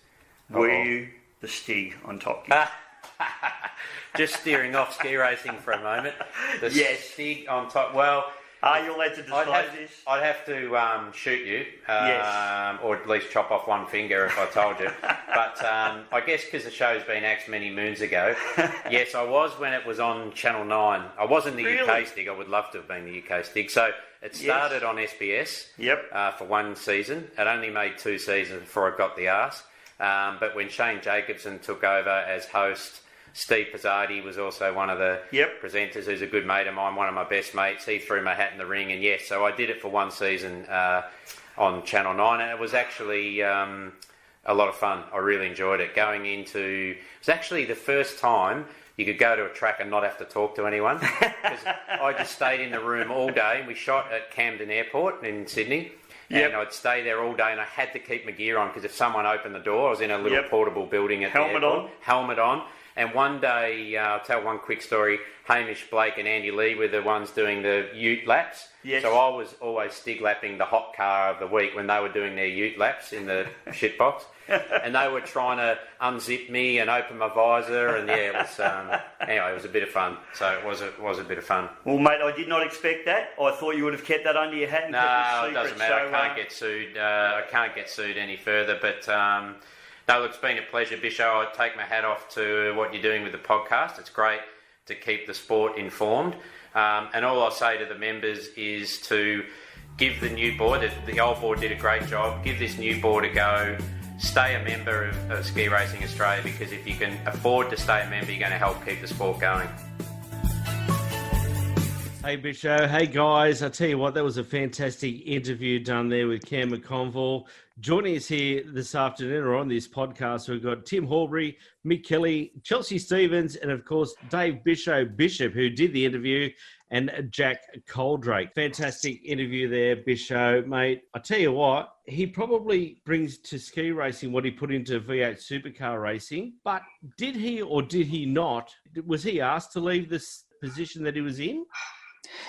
Were you the Stig on Top Gear? Just steering off ski racing for a moment. The Stig on top. Well, are you allowed to disclose this? I'd have to shoot you, or at least chop off one finger if I told you. But I guess because the show's been axed many moons ago, yes, I was when it was on Channel 9. I wasn't the UK Stig. I would love to have been the UK Stig. So it started on SBS for one season. It only made 2 seasons before I got the arse. But when Shane Jacobson took over as host, Steve Pizzardi was also one of the presenters, who's a good mate of mine, one of my best mates. He threw my hat in the ring, and yes, so I did it for one season on Channel 9, and it was actually a lot of fun. I really enjoyed it. It was actually the first time you could go to a track and not have to talk to anyone, because I just stayed in the room all day, and we shot at Camden Airport in Sydney. And I'd stay there all day, and I had to keep my gear on, because if someone opened the door, I was in a little portable building at the airport. Helmet on. And one day, I'll tell one quick story, Hamish Blake and Andy Lee were the ones doing the ute laps. Yes. So I was always stig lapping the hot car of the week when they were doing their ute laps in the shitbox. And they were trying to unzip me and open my visor, and it was anyway, it was a bit of fun. So it was a bit of fun. Well, mate, I did not expect that. I thought you would have kept that under your hat and kept it secret. No, it doesn't matter. I can't get sued. I can't get sued any further. But no, look, it's been a pleasure, Bisho. I take my hat off to what you're doing with the podcast. It's great to keep the sport informed. And all I'll say to the members is to give the new board, the old board did a great job, give this new board a go. Stay a member of Ski Racing Australia, because if you can afford to stay a member, you're going to help keep the sport going. Hey, Bisho. Hey, guys. I tell you what, that was a fantastic interview done there with Cam McConville. Joining us here this afternoon, or on this podcast, we've got Tim Horbury, Mick Kelly, Chelsea Stevens, and, of course, Dave Bishop, who did the interview, and Jack Coldrake. Fantastic interview there, Bisho, mate. I tell you what, he probably brings to ski racing what he put into V8 supercar racing, but did he or did he not? Was he asked to leave this position that he was in?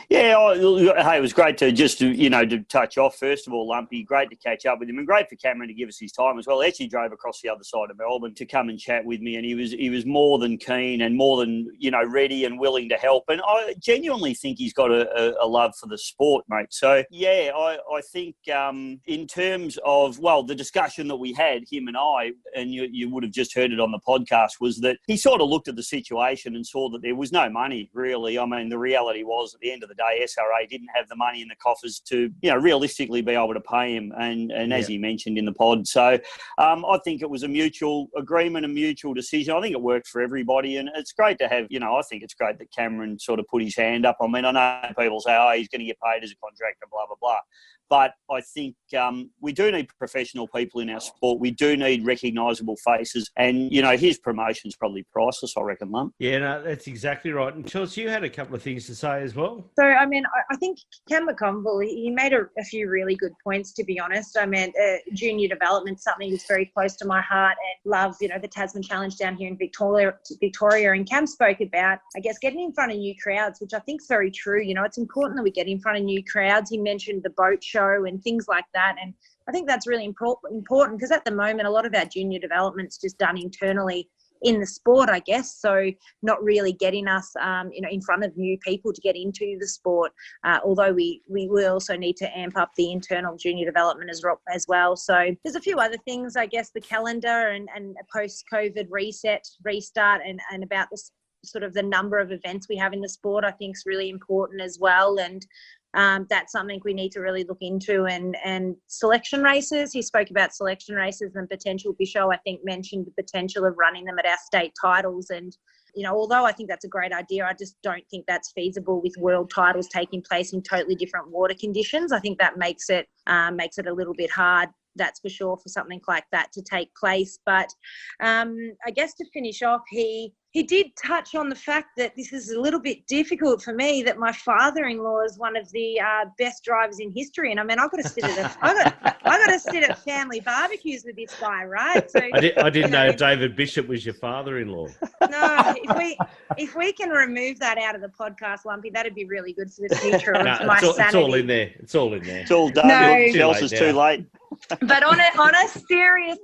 Yeah, hey, it was great to to touch off. First of all, Lumpy, great to catch up with him, and great for Cameron to give us his time as well. He actually drove across the other side of Melbourne to come and chat with me, and he was more than keen and more than ready and willing to help. And I genuinely think he's got a love for the sport, mate. So yeah, I think in terms of the discussion that we had, him and I, and you would have just heard it on the podcast, was that he sort of looked at the situation and saw that there was no money really. I mean, the reality was at the end of the day, SRA didn't have the money in the coffers to, realistically be able to pay him. And as he mentioned in the pod. So I think it was a mutual agreement, a mutual decision. I think it worked for everybody. And it's great to have, I think it's great that Cameron sort of put his hand up. I mean, I know people say, he's going to get paid as a contractor, blah, blah, blah. But I think we do need professional people in our sport. We do need recognisable faces. And, his promotion's probably priceless, I reckon, Lump. Yeah, no, that's exactly right. And Chelsea, you had a couple of things to say as well. So, I mean, I think Cam McConville, he made a few really good points, to be honest. I mean, junior development, something that's very close to my heart, and love, the Tasman Challenge down here in Victoria. And Cam spoke about, I guess, getting in front of new crowds, which I think is very true. It's important that we get in front of new crowds. He mentioned the boat show and things like that. And I think that's really important because at the moment, a lot of our junior development's just done internally in the sport, I guess. So not really getting us, in front of new people to get into the sport. Although we will also need to amp up the internal junior development as well. So there's a few other things, I guess, the calendar and a post-COVID restart and about the sort of the number of events we have in the sport, I think is really important as well. And that's something we need to really look into. And selection races, he spoke about selection races and potential. Bisho, I think, mentioned the potential of running them at our state titles. And, although I think that's a great idea, I just don't think that's feasible with world titles taking place in totally different water conditions. I think that makes it a little bit hard, that's for sure, for something like that to take place. But I guess to finish off, he did touch on the fact that this is a little bit difficult for me, that my father-in-law is one of the best drivers in history. And I mean, I've got to sit at family barbecues with this guy, right? So I didn't know David Bishop was your father-in-law. No, if we can remove that out of the podcast, Lumpy, that'd be really good for the future of my sanity. It's all in there. It's all in there. It's all done. No. Else is too late. But on a serious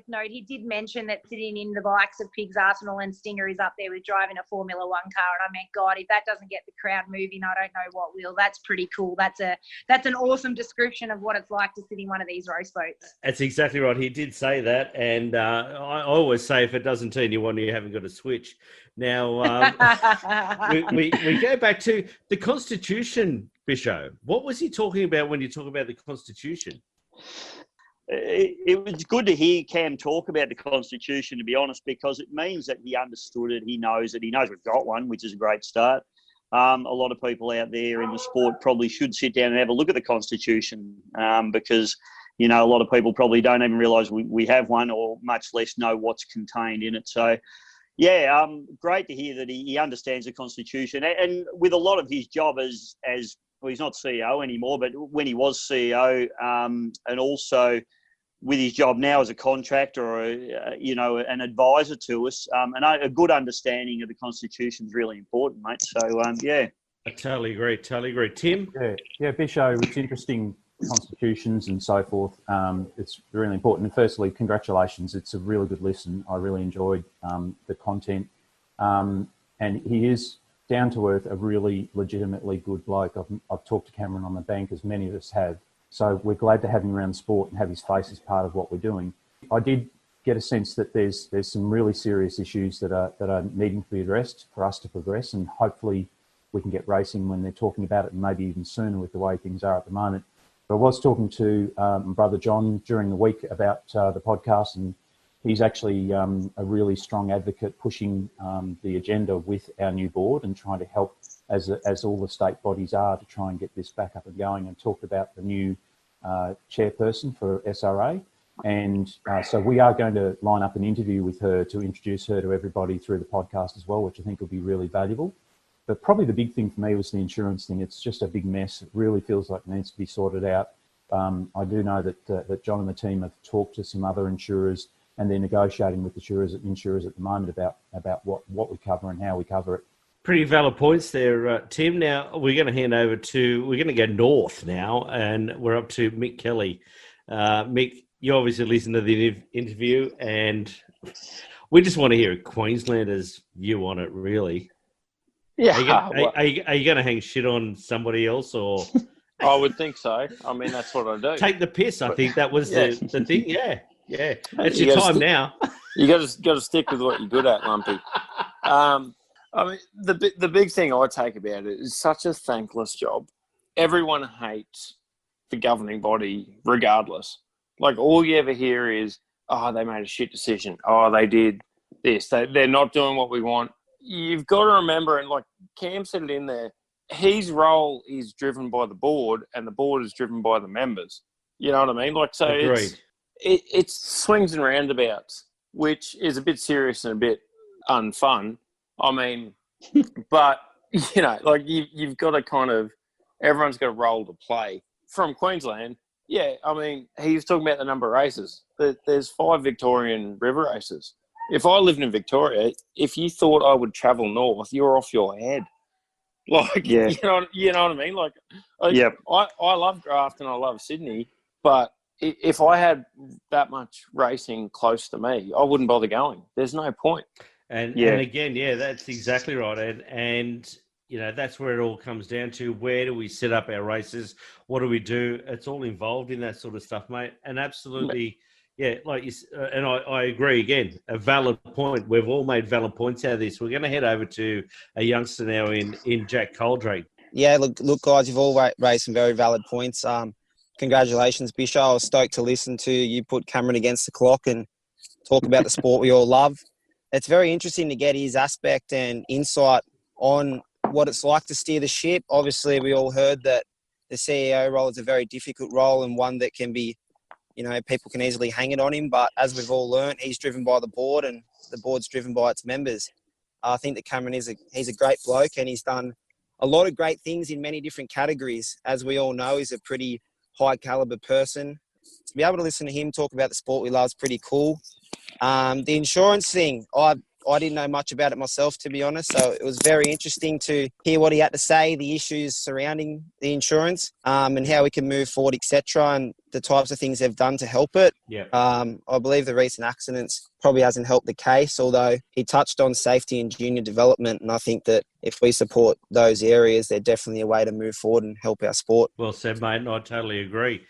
note, he did mention that sitting in the likes of Pigs Arsenal and Stinger is up there with driving a Formula One car. And I mean, God, if that doesn't get the crowd moving, I don't know what will. That's pretty cool. That's an awesome description of what it's like to sit in one of these race boats. That's exactly right. He did say that. And I always say, if it doesn't turn you on, you haven't got a switch. Now, we go back to the Constitution, Bisho. What was he talking about when you talk about the Constitution? it was good to hear Cam talk about the Constitution, to be honest, because it means that he understood it. He knows we've got one, which is a great start. A lot of people out there in the sport probably should sit down and have a look at the Constitution because, a lot of people probably don't even realise we have one, or much less know what's contained in it. So, yeah, great to hear that he understands the Constitution. And with a lot of his job as well, he's not CEO anymore, but when he was CEO, and also with his job now as a contractor or, an advisor to us, and a good understanding of the Constitution is really important, mate. So, yeah. I totally agree. Tim? Yeah, Bisho, it's interesting, constitutions and so forth. It's really important. And firstly, congratulations. It's a really good listen. I really enjoyed the content. And he is down to earth, a really legitimately good bloke. I've talked to Cameron on the bank, as many of us have. So we're glad to have him around the sport and have his face as part of what we're doing. I did get a sense that there's some really serious issues that are needing to be addressed for us to progress, and hopefully we can get racing when they're talking about it, and maybe even sooner with the way things are at the moment. But I was talking to my brother John during the week about the podcast, and he's actually a really strong advocate pushing the agenda with our new board and trying to help, as all the state bodies are, to try and get this back up and going, and talked about the new chairperson for SRA. And so we are going to line up an interview with her to introduce her to everybody through the podcast as well, which I think will be really valuable. But probably the big thing for me was the insurance thing. It's just a big mess. It really feels like it needs to be sorted out. I do know that John and the team have talked to some other insurers, and they're negotiating with the insurers at the moment about what we cover and how we cover it. Pretty valid points there, Tim. Now, we're going to go north now, and we're up to Mick Kelly. Mick, you obviously listened to the interview, and we just want to hear a Queenslander's view on it, really. Yeah. Are you going to hang shit on somebody else, or? I would think so. I mean, that's what I do. Take the piss. I think that was the thing. Yeah. It's your time now. You got to stick with what you're good at, Lumpy. I mean, the big thing I take about it is such a thankless job. Everyone hates the governing body, regardless. Like, all you ever hear is, "Oh, they made a shit decision. Oh, they did this. They're not doing what we want." You've got to remember, and like Cam said it in there, his role is driven by the board, and the board is driven by the members. You know what I mean? Like, so it's swings and roundabouts, which is a bit serious and a bit unfun. I mean, but, like you've got to kind of, everyone's got a role to play. From Queensland, yeah, I mean, he was talking about the number of races. There's 5 Victorian river races. If I lived in Victoria, if you thought I would travel north, you're off your head. Like, you know what I mean? Like, I love Grafton, I love Sydney, but if I had that much racing close to me, I wouldn't bother going. There's no point. And again, that's exactly right. And that's where it all comes down to. Where do we set up our races? What do we do? It's all involved in that sort of stuff, mate. And absolutely, like you, and I agree again, a valid point. We've all made valid points out of this. We're going to head over to a youngster now in Jack Coldy. Yeah, look, guys, you've all raised some very valid points. Congratulations, Bisho. I was stoked to listen to you put Cameron against the clock and talk about the sport we all love. It's very interesting to get his aspect and insight on what it's like to steer the ship. Obviously, we all heard that the CEO role is a very difficult role and one that can be, people can easily hang it on him. But as we've all learned, he's driven by the board and the board's driven by its members. I think that Cameron he's a great bloke, and he's done a lot of great things in many different categories. As we all know, he's a pretty high caliber person. To be able to listen to him talk about the sport we love is pretty cool. The insurance thing, I didn't know much about it myself, to be honest. So it was very interesting to hear what he had to say, the issues surrounding the insurance, and how we can move forward, etc., and the types of things they've done to help it. Yeah. I believe the recent accidents probably hasn't helped the case, although he touched on safety and junior development. And I think that if we support those areas, they're definitely a way to move forward and help our sport. Well said, mate. And I totally agree.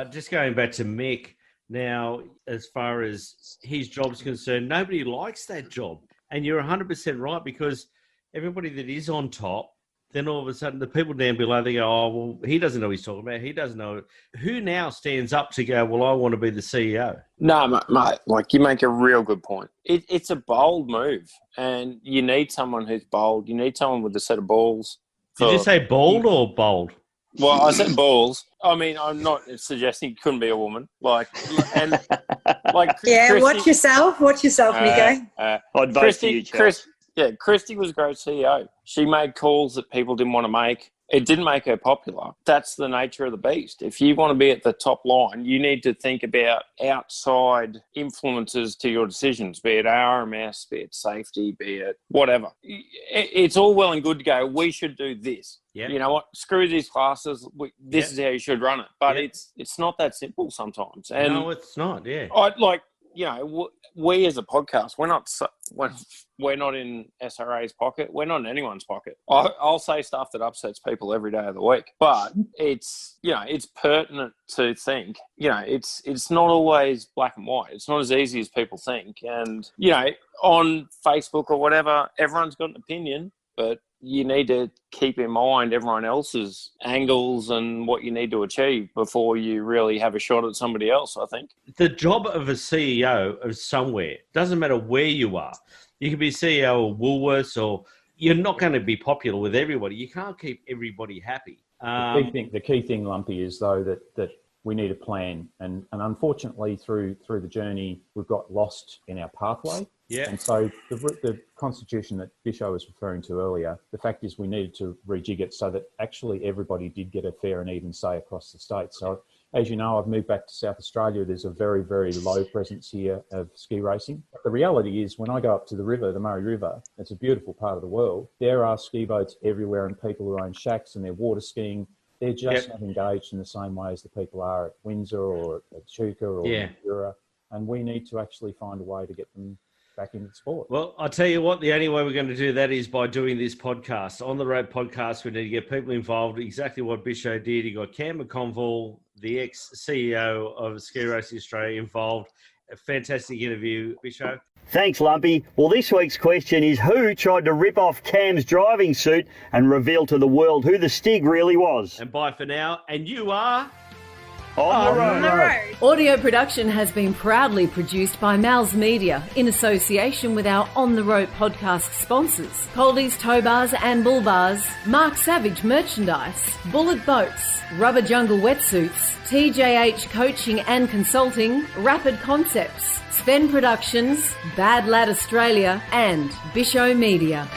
Just going back to Mick. Now, as far as his job's concerned, nobody likes that job. And you're 100% right, because everybody that is on top then all of a sudden the people down below, they go, oh, well, he doesn't know what he's talking about. He doesn't know. Who now stands up to go, well, I want to be the CEO? No, mate, like you make a real good point. It's a bold move, and you need someone who's bold. You need someone with a set of balls. Did you say bald or bold? Well, I said balls. I mean, I'm not suggesting it couldn't be a woman. Yeah, Christy, watch yourself, Nico. I'd vote for you, Charles. Christy was a great CEO. She made calls that people didn't want to make. It didn't make her popular. That's the nature of the beast. If you want to be at the top line, you need to think about outside influences to your decisions, be it RMS, be it safety, be it whatever. It's all well and good to go, we should do this. Yep. You know what? Screw these classes. This is how you should run it. But it's not that simple sometimes. And no, it's not, we as a podcast, we're not in SRA's pocket. We're not in anyone's pocket. I'll say stuff that upsets people every day of the week, but it's pertinent to think, it's not always black and white. It's not as easy as people think. And, on Facebook or whatever, everyone's got an opinion, but you need to keep in mind everyone else's angles and what you need to achieve before you really have a shot at somebody else, I think. The job of a CEO of somewhere, doesn't matter where you are. You can be CEO of Woolworths, or you're not going to be popular with everybody. You can't keep everybody happy. The key thing, Lumpy, is though that we need a plan, and unfortunately through the journey we've got lost in our pathway. Yeah. And so the constitution that Bisho was referring to earlier, the fact is we needed to rejig it so that actually everybody did get a fair and even say across the state. So as you know, I've moved back to South Australia. There's a very, very low presence here of ski racing. But the reality is when I go up to the river, the Murray River, it's a beautiful part of the world. There are ski boats everywhere and people who own shacks and they're water skiing. They're just not engaged in the same way as the people are at Windsor or at Chuka or Mildura. And we need to actually find a way to get them back into the sport. Well, I'll tell you what, the only way we're going to do that is by doing this podcast. On the Road podcast, we need to get people involved, exactly what Bisho did. You got Cam McConville, the ex-CEO of Ski Racing Australia, involved. A fantastic interview, Bisho. Thanks, Lumpy. Well, this week's question is, who tried to rip off Cam's driving suit and reveal to the world who the Stig really was? And bye for now. And you are... On the road. Audio production has been proudly produced by Mal's Media in association with our On the Road podcast sponsors, Coldy's Tow Bars and Bull Bars, Mark Savage Merchandise, Bullet Boats, Rubber Jungle Wetsuits, TJH Coaching and Consulting, Rapid Concepts, Sven Productions, Bad Lad Australia, and Bisho Media.